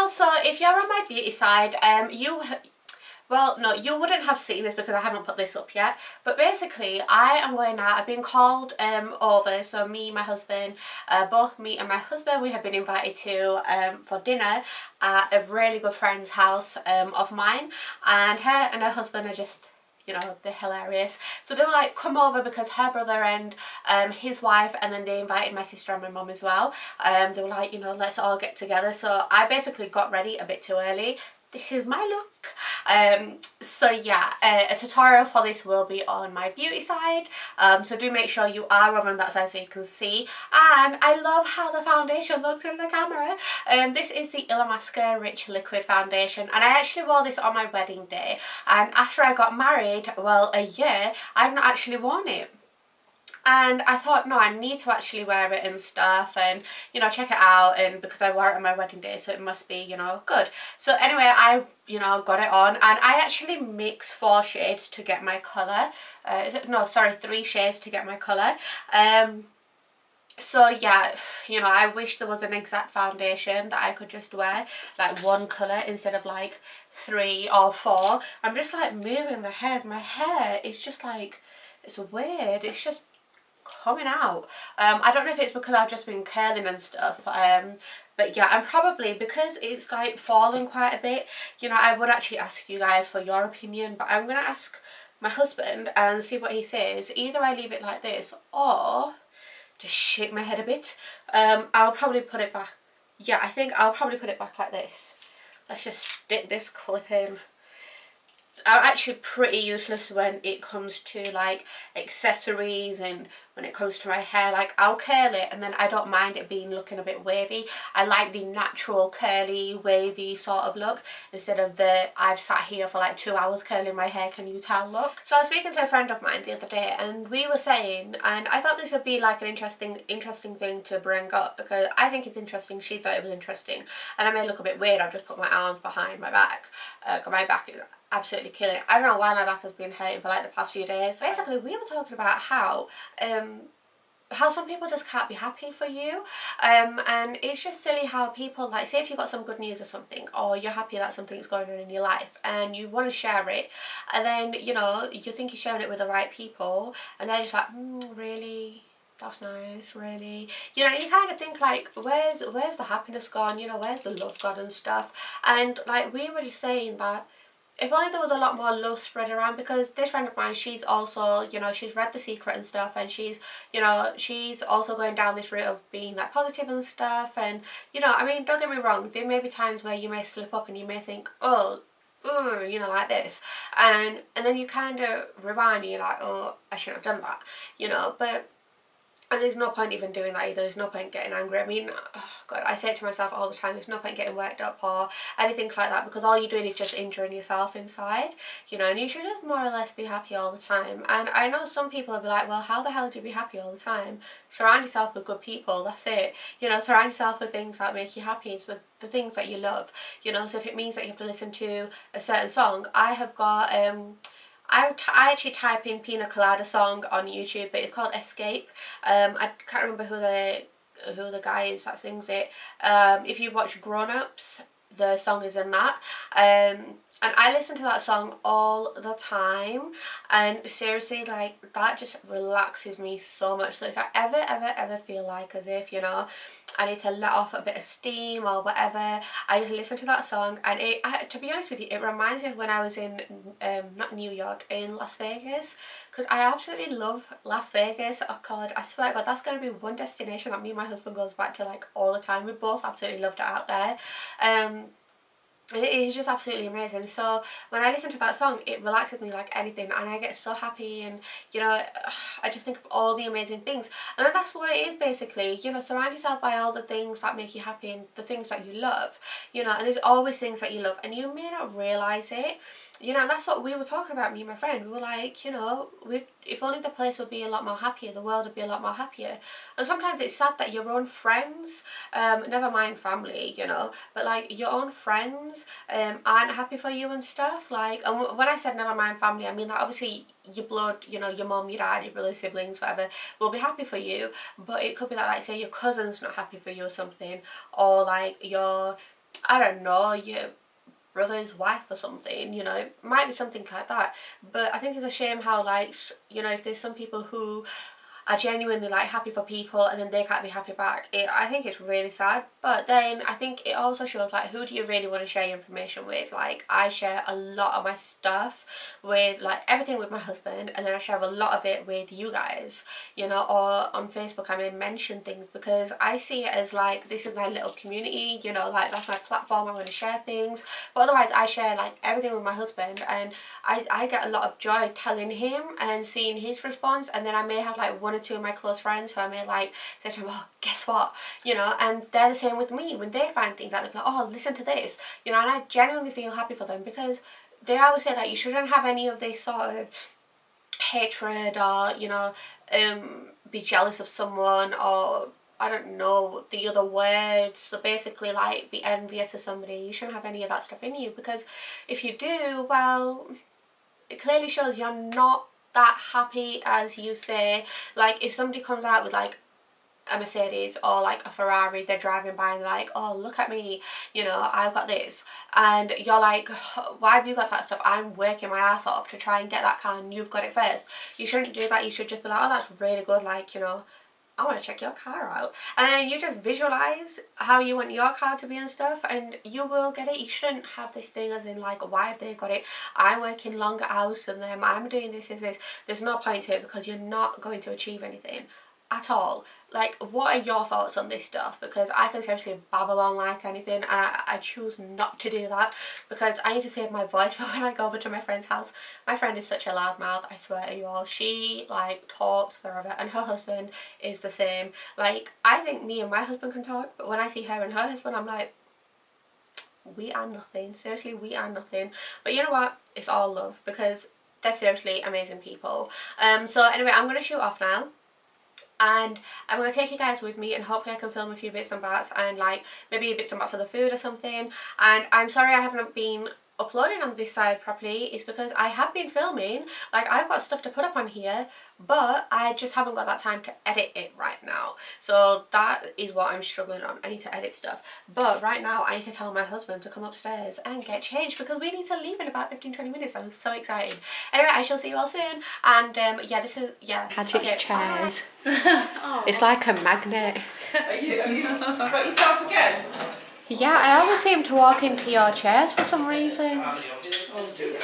Well, so if you're on my beauty side, well, no, you wouldn't have seen this because I haven't put this up yet. But basically, I am going out. I've been called over. So me, my husband, both me and my husband, we have been invited to for dinner at a really good friend's house of mine. And her and her husband are just, you know, they're hilarious. So they were like, come over, because her brother and his wife, and then they invited my sister and my mum as well. They were like, you know, let's all get together. So I basically got ready a bit too early. This is my look. So yeah, a tutorial for this will be on my beauty side, so do make sure you are over on that side so you can see. And I love how the foundation looks in the camera. This is the Illamasqua Rich Liquid Foundation, and I actually wore this on my wedding day, and after I got married, well, a year, I've not actually worn it. And I thought, no, I need to actually wear it and stuff, and, you know, check it out, and because I wore it on my wedding day, so it must be, you know, good. So anyway, I, you know, got it on, and I actually mixed 4 shades to get my colour. No, sorry, 3 shades to get my colour. So yeah, you know, I wish there was an exact foundation that I could just wear, like 1 colour instead of like 3 or 4. I'm just like moving the hairs. My hair is just like, it's weird. It's just coming out. I don't know if it's because I've just been curling and stuff, but yeah, I'm probably, because it's like falling quite a bit, you know, I would actually ask you guys for your opinion, but I'm gonna ask my husband and see what he says. Either I leave it like this or just shake my head a bit. I'll probably put it back. Yeah, I think I'll probably put it back like this. Let's just stick this clip in. I'm actually pretty useless when it comes to like accessories, and when it comes to my hair. Like, I'll curl it and then I don't mind it being looking a bit wavy. I like the natural curly wavy sort of look instead of the I've sat here for like 2 hours curling my hair, can you tell look. So I was speaking to a friend of mine the other day, and we were saying, and I thought this would be like an interesting thing to bring up, because I think it's interesting, she thought it was interesting, and I may look a bit weird. I've just put my arms behind my back, because my back is absolutely killing. I don't know why my back has been hurting for like the past few days. So basically, we were talking about how some people just can't be happy for you, and it's just silly how people, like, say if you got some good news or something, or you're happy that something's going on in your life and you want to share it, and then, you know, you think you're sharing it with the right people, and they're just like, really? That's nice, really? You know, you kind of think like, where's the happiness gone? You know, where's the love gone and stuff? And like, we were just saying that if only there was a lot more love spread around, because this friend of mine, she's also, you know, she's read The Secret and stuff, and she's, you know, she's also going down this route of being like positive and stuff. And, you know, I mean, don't get me wrong, there may be times where you may slip up and you may think, oh, you know, like this, and then you kind of rewind and you're like, oh, I shouldn't have done that, you know. But and there's no point even doing that either. There's no point getting angry. I mean, oh God, I say it to myself all the time, there's no point getting worked up or anything like that, because all you're doing is just injuring yourself inside, you know, and you should just more or less be happy all the time. And I know some people will be like, well, how the hell do you be happy all the time? Surround yourself with good people, that's it. You know, surround yourself with things that make you happy, so the things that you love, you know. So if it means that you have to listen to a certain song, I have got, I actually type in Pina Colada song on YouTube, but it's called Escape. I can't remember who the guy is that sings it. If you watch Grown Ups, the song is in that. And I listen to that song all the time, and seriously, like, that just relaxes me so much. So if I ever feel like as if, you know, I need to let off a bit of steam or whatever, I just listen to that song, and to be honest with you, it reminds me of when I was in, not New York, in Las Vegas, because I absolutely love Las Vegas. Oh God, I swear to God, that's going to be one destination that me and my husband goes back to like all the time. We both absolutely loved it out there. And it is just absolutely amazing. So when I listen to that song, it relaxes me like anything, and I get so happy, and, you know, I just think of all the amazing things. And that's what it is basically, you know, surround yourself by all the things that make you happy and the things that you love, you know. And there's always things that you love, and you may not realise it, you know. And that's what we were talking about, me and my friend. We were like, you know, if only the place would be a lot more happier, the world would be a lot more happier. And sometimes it's sad that your own friends, never mind family, you know, but like your own friends aren't happy for you and stuff. Like, and when I said never mind family, I mean that obviously your blood, you know, your mum, your dad, your brother, siblings, whatever, will be happy for you, but it could be that, like, say your cousin's not happy for you or something, or like your I don't know, your brother's wife or something, you know, it might be something like that. But I think it's a shame how, like, you know, if there's some people who are genuinely like happy for people and then they can't be happy back, I think it's really sad. But then I think it also shows like who do you really want to share your information with. Like I share a lot of my stuff with, like, everything with my husband, and then I share a lot of it with you guys, you know, or on Facebook I may mention things because I see it as like this is my little community, you know, like that's my platform, I want to share things. But otherwise I share like everything with my husband, and I get a lot of joy telling him and seeing his response. And then I may have like one or two of my close friends who I may like say to him, oh, guess what, you know, and they're the same with me. When they find things out, they're like, oh, listen to this, you know, and I genuinely feel happy for them, because they always say that you shouldn't have any of this sort of hatred or, you know, be jealous of someone, or I don't know the other words, so basically like be envious of somebody. You shouldn't have any of that stuff in you, because if you do, well, it clearly shows you're not that happy as you say. Like if somebody comes out with like a Mercedes or like a Ferrari, they're driving by and they're like, oh, look at me, you know, I've got this, and you're like, why have you got that stuff? I'm working my ass off to try and get that car and you've got it first. You shouldn't do that. You should just be like, oh, that's really good, like, you know, I want to check your car out. And then you just visualize how you want your car to be and stuff, and you will get it. You shouldn't have this thing as in like, why have they got it? I'm working longer hours than them, I'm doing this. There's no point to it, because you're not going to achieve anything at all. Like, what are your thoughts on this stuff? Because I can seriously babble on like anything, and I choose not to do that, because I need to save my voice for when I go over to my friend's house. My friend is such a loudmouth, I swear to you all. She like talks forever, and her husband is the same. Like, I think me and my husband can talk, but when I see her and her husband, I'm like, we are nothing. Seriously, we are nothing. But you know what? It's all love, because they're seriously amazing people. So anyway, I'm going to shoot off now. And I'm going to take you guys with me, and hopefully I can film a few bits and bats, and like maybe bits and bats of the food or something. And I'm sorry I haven't been uploading on this side properly. It's because I have been filming, like I've got stuff to put up on here, but I just haven't got that time to edit it right now. So that is what I'm struggling on. I need to edit stuff, but right now I need to tell my husband to come upstairs and get changed, because we need to leave in about 15-20 minutes. I'm so excited. Anyway, I shall see you all soon. And yeah, this is, yeah, Hadget's chairs. It's like a magnet. Have you got yourself again? Yeah, I always seem to walk into your chairs for some reason. Oh dear.